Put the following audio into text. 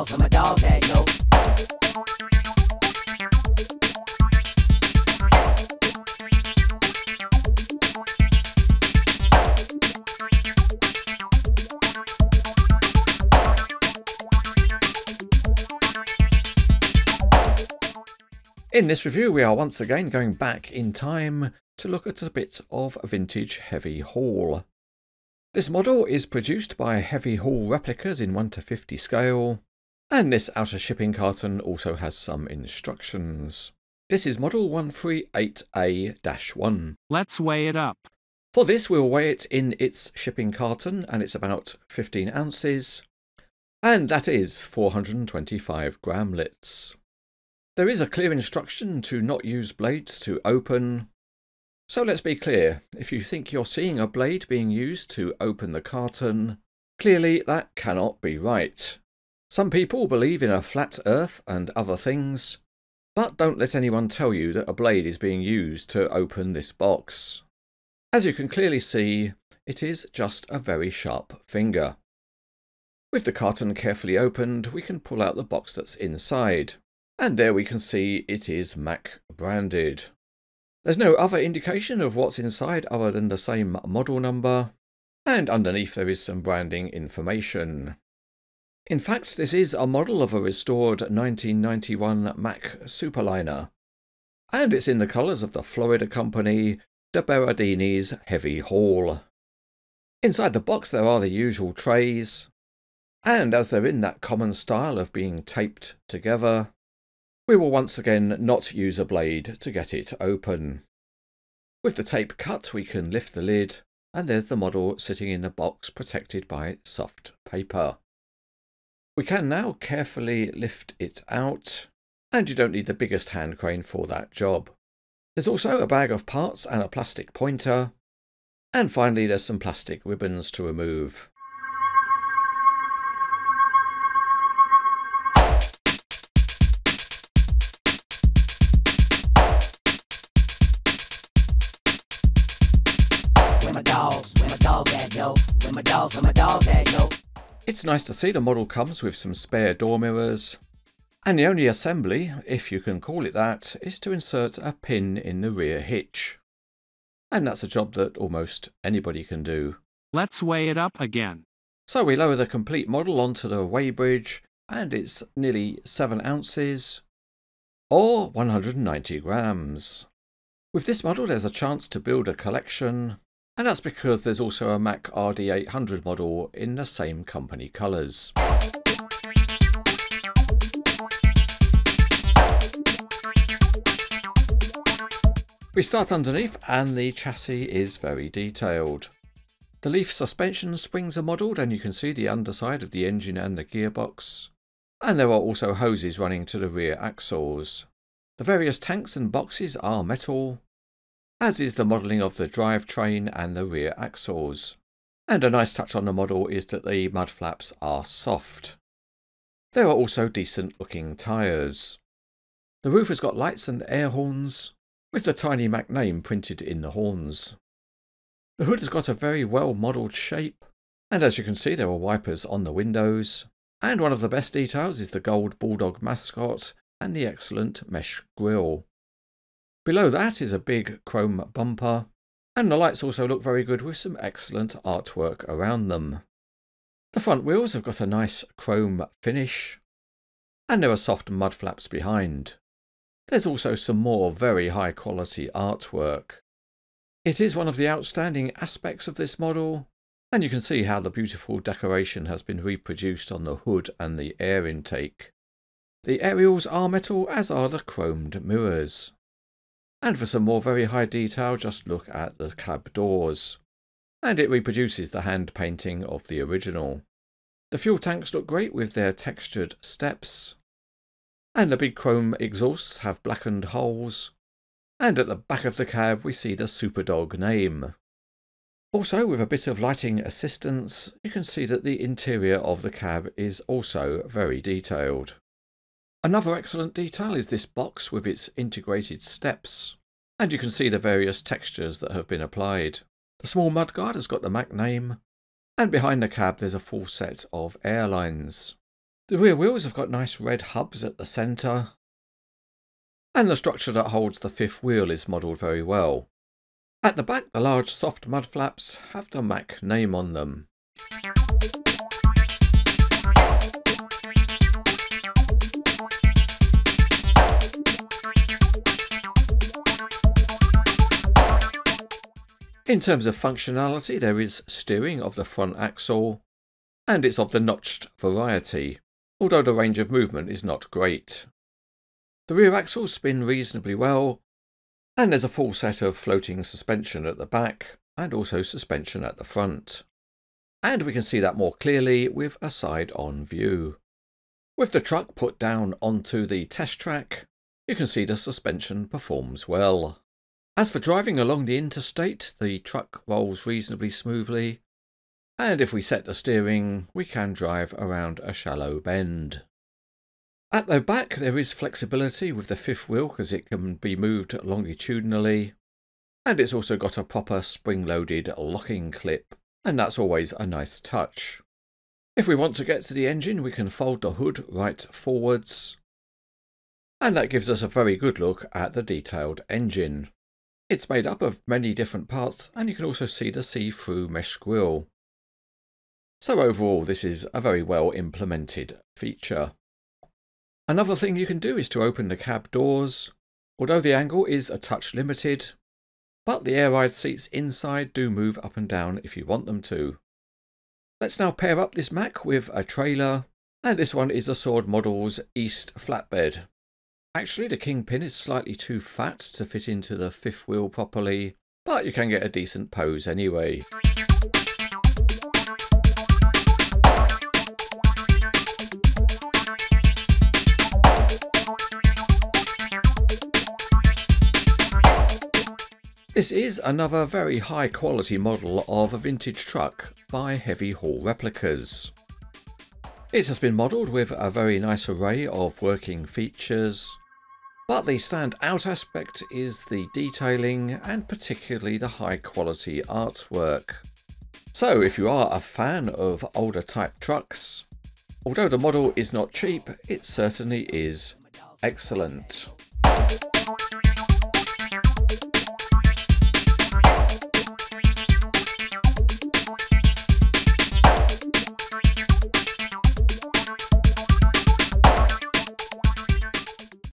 dog, for my dog that yo. In this review, we are once again going back in time to look at a bit of vintage heavy haul. This model is produced by Heavy Haul Replicas in 1:50 scale, and this outer shipping carton also has some instructions. This is model 138A-1. Let's weigh it up. For this, we'll weigh it in its shipping carton, and it's about 15 ounces, and that is 425 gramlets. There is a clear instruction to not use blades to open. So let's be clear, if you think you're seeing a blade being used to open the carton, clearly that cannot be right. Some people believe in a flat earth and other things, but don't let anyone tell you that a blade is being used to open this box. As you can clearly see, it is just a very sharp finger. With the carton carefully opened, we can pull out the box that's inside. And there we can see it is Mack branded. There's no other indication of what's inside other than the same model number, and underneath there is some branding information. In fact, this is a model of a restored 1991 Mack Superliner, and it's in the colours of the Florida company, the Beradinis Heavy Haul. Inside the box there are the usual trays, and as they're in that common style of being taped together, we will once again not use a blade to get it open. With the tape cut, we can lift the lid, and there's the model sitting in the box protected by soft paper. We can now carefully lift it out, and you don't need the biggest hand crane for that job. There's also a bag of parts and a plastic pointer, and finally there's some plastic ribbons to remove. It's nice to see the model comes with some spare door mirrors, and the only assembly, if you can call it that, is to insert a pin in the rear hitch. And that's a job that almost anybody can do. Let's weigh it up again. So we lower the complete model onto the weighbridge, and it's nearly 7 ounces, or 190 grams. With this model there's a chance to build a collection, and that's because there's also a Mack RD800 model in the same company colours. We start underneath, and the chassis is very detailed. The leaf suspension springs are modelled, and you can see the underside of the engine and the gearbox. And there are also hoses running to the rear axles. The various tanks and boxes are metal, as is the modelling of the drivetrain and the rear axles. And a nice touch on the model is that the mud flaps are soft. There are also decent looking tyres. The roof has got lights and air horns, with the tiny Mack name printed in the horns. The hood has got a very well modelled shape, and as you can see there are wipers on the windows, and one of the best details is the gold bulldog mascot and the excellent mesh grille. Below that is a big chrome bumper, and the lights also look very good with some excellent artwork around them. The front wheels have got a nice chrome finish, and there are soft mud flaps behind. There's also some more very high quality artwork. It is one of the outstanding aspects of this model, and you can see how the beautiful decoration has been reproduced on the hood and the air intake. The aerials are metal, as are the chromed mirrors. And for some more very high detail, just look at the cab doors, and it reproduces the hand painting of the original. The fuel tanks look great with their textured steps, and the big chrome exhausts have blackened holes, and at the back of the cab we see the Superdog name. Also, with a bit of lighting assistance, you can see that the interior of the cab is also very detailed. Another excellent detail is this box with its integrated steps, and you can see the various textures that have been applied. The small mudguard has got the Mack name, and behind the cab there's a full set of airlines. The rear wheels have got nice red hubs at the centre, and the structure that holds the fifth wheel is modelled very well. At the back, the large soft mud flaps have the Mack name on them. In terms of functionality, there is steering of the front axle, and it's of the notched variety, although the range of movement is not great. The rear axles spin reasonably well, and there's a full set of floating suspension at the back, and also suspension at the front. And we can see that more clearly with a side-on view. With the truck put down onto the test track, you can see the suspension performs well. As for driving along the interstate, the truck rolls reasonably smoothly, and if we set the steering, we can drive around a shallow bend. At the back, there is flexibility with the fifth wheel because it can be moved longitudinally, and it's also got a proper spring-loaded locking clip, and that's always a nice touch. If we want to get to the engine, we can fold the hood right forwards, and that gives us a very good look at the detailed engine. It's made up of many different parts, and you can also see the see-through mesh grille. So overall, this is a very well implemented feature. Another thing you can do is to open the cab doors, although the angle is a touch limited, but the air ride seats inside do move up and down if you want them to. Let's now pair up this Mack with a trailer, and this one is the Sword Models East flatbed. Actually, the kingpin is slightly too fat to fit into the fifth wheel properly, but you can get a decent pose anyway. This is another very high quality model of a vintage truck by Heavy Haul Replicas. It has been modelled with a very nice array of working features, but the standout aspect is the detailing and particularly the high quality artwork. So if you are a fan of older type trucks, although the model is not cheap, it certainly is excellent.